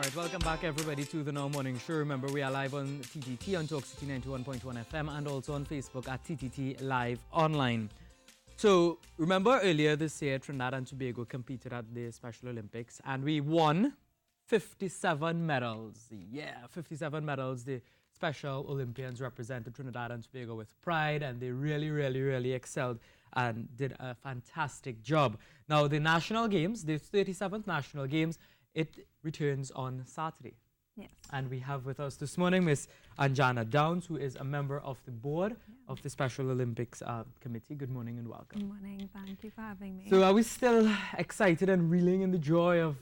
right, welcome back everybody to the Now Morning Show. Remember, we are live on TTT on Talk City 91.1 FM and also on Facebook at TTT Live Online. So, remember earlier this year, Trinidad and Tobago competed at the Special Olympics and we won 57 medals. Yeah, 57 medals. The Special Olympians represented Trinidad and Tobago with pride and they really excelled and did a fantastic job. Now, the National Games, the 37th National Games, it returns on Saturday. Yes. And we have with us this morning Miss Anjana Downs, who is a member of the board of the Special Olympics Committee. Good morning and welcome. Good morning. Thank you for having me. So are we still excited and reeling in the joy of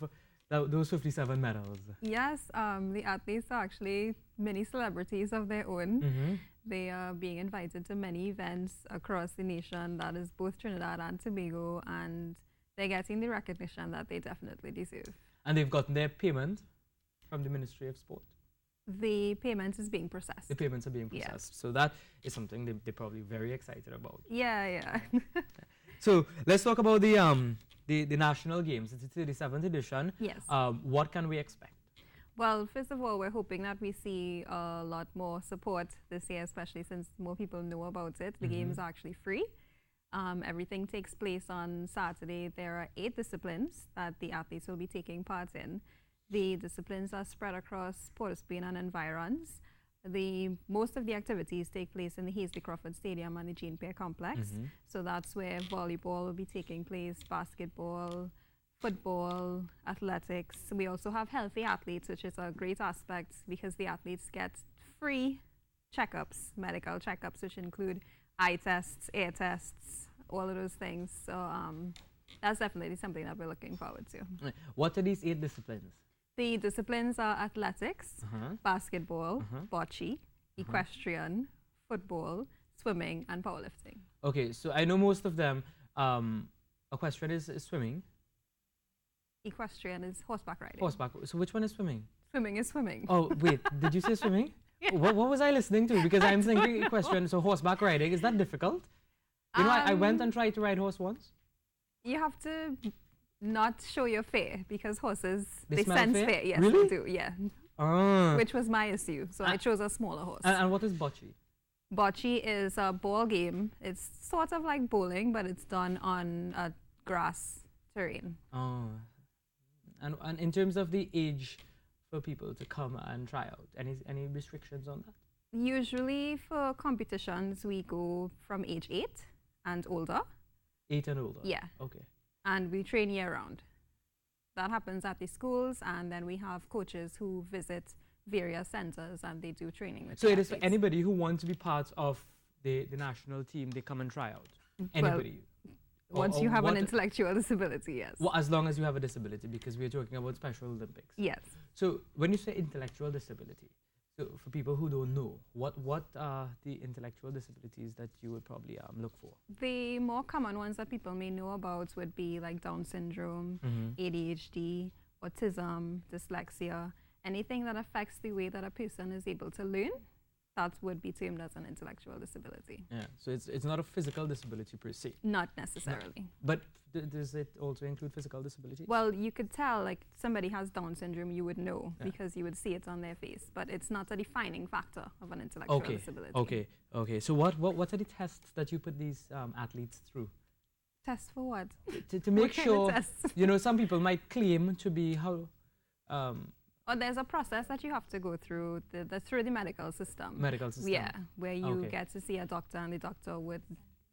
those 57 medals? Yes, the athletes are actually many celebrities of their own. Mm-hmm. They are being invited to many events across the nation, that is both Trinidad and Tobago, and they're getting the recognition that they definitely deserve. And they've gotten their payment from the Ministry of Sport. The payment is being processed. The payments are being processed. So that is something they're probably very excited about. Yeah. So let's talk about the National Games. It's the 37th edition. Yes. What can we expect? Well, first of all, we're hoping that we see a lot more support this year, especially since more people know about it. The games are actually free. Everything takes place on Saturday. There are 8 disciplines that the athletes will be taking part in. The disciplines are spread across Port of Spain and environs. Most of the activities take place in the Hasely Crawford Stadium and the Jean Pierre Complex. So that's where volleyball will be taking place, basketball, football, athletics. We also have healthy athletes, which is a great aspect because the athletes get free checkups, medical checkups, which include eye tests, ear tests, all of those things. So that's definitely something that we're looking forward to. What are these 8 disciplines? The disciplines are athletics, basketball, bocce, equestrian, football, swimming, and powerlifting. Okay, so I know most of them. Equestrian is swimming. Equestrian is horseback riding. Horseback. So which one is swimming? Swimming is swimming. Oh, wait. Did you say swimming? Yeah. What was I listening to? Because I'm thinking equestrian, so horseback riding. Is that difficult? You know, I went and tried to ride horse once. You have to not show your fear because horses, They smell sense fear? fear. Yes, Really? they do, yeah. Ah. Which was my issue. So I chose a smaller horse. And what is bocce? Bocce is a ball game. It's sort of like bowling, but it's done on a grass terrain. Oh. And in terms of the age for people to come and try out, any restrictions on that? Usually for competitions, we go from age 8 and older. 8 and older? Yeah. Okay. And we train year-round. That happens at the schools, and then we have coaches who visit various centers and they do training with So the it is for athletes. anybody who wants to be part of the national team, they come and try out? Anybody? Once you have an intellectual disability, yes. Well, as long as you have a disability, because we're talking about Special Olympics. Yes. So when you say intellectual disability, so for people who don't know, what are the intellectual disabilities that you would probably look for? The more common ones that people may know about would be like Down syndrome, ADHD, autism, dyslexia, anything that affects the way that a person is able to learn, that would be termed as an intellectual disability. Yeah, so it's not a physical disability per se. Not necessarily. No. But does it also include physical disabilities? Well, you could tell like somebody has Down syndrome, you would know because you would see it on their face, but it's not a defining factor of an intellectual disability. Okay. So what are the tests that you put these athletes through? Tests for what? To make What kind of sure, tests? you know, some people might claim to be There's a process that you have to go through through the medical system. Medical system. Yeah, where you get to see a doctor and the doctor would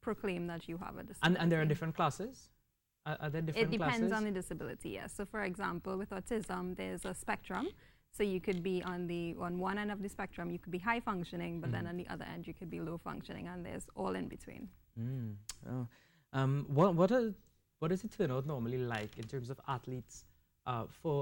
proclaim that you have a disability. And there are different classes? Are there different classes? It depends on the disability, yes. So for example, with autism, there's a spectrum. So you could be on one end of the spectrum, you could be high functioning, but then on the other end, you could be low functioning, and there's all in between. What does it turn out normally like in terms of athletes for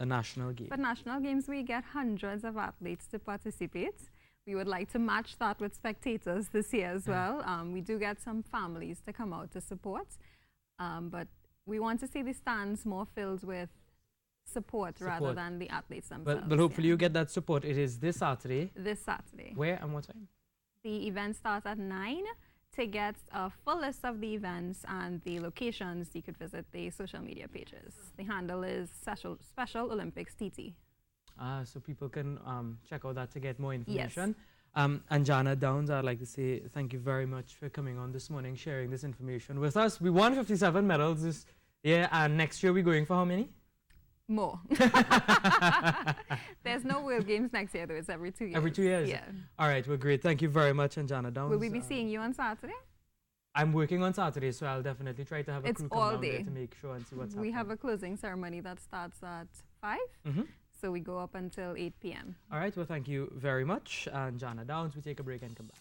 a national game? For national games, we get hundreds of athletes to participate. We would like to match that with spectators this year as well. We do get some families to come out to support, but we want to see the stands more filled with support rather than the athletes themselves. But hopefully you get that support. It is this Saturday. This Saturday. Where and what time? The event starts at 9 To get a full list of the events and the locations, you could visit the social media pages. The handle is Special Olympics TT. So people can check out that to get more information. Yes. And Jana Downs, I'd like to say thank you very much for coming on this morning, sharing this information with us. We won 57 medals this year, and next year we're going for how many? More. There's no World Games next year, though. It's every 2 years. Every 2 years? Yeah. All right, well, great. Thank you very much, Anjana Downs. Will we be seeing you on Saturday? I'm working on Saturday, so I'll definitely try to have a crew come down there to make sure and see what's happening. We have a closing ceremony that starts at 5, so we go up until 8 p.m. All right, well, thank you very much. Anjana Downs, we take a break and come back.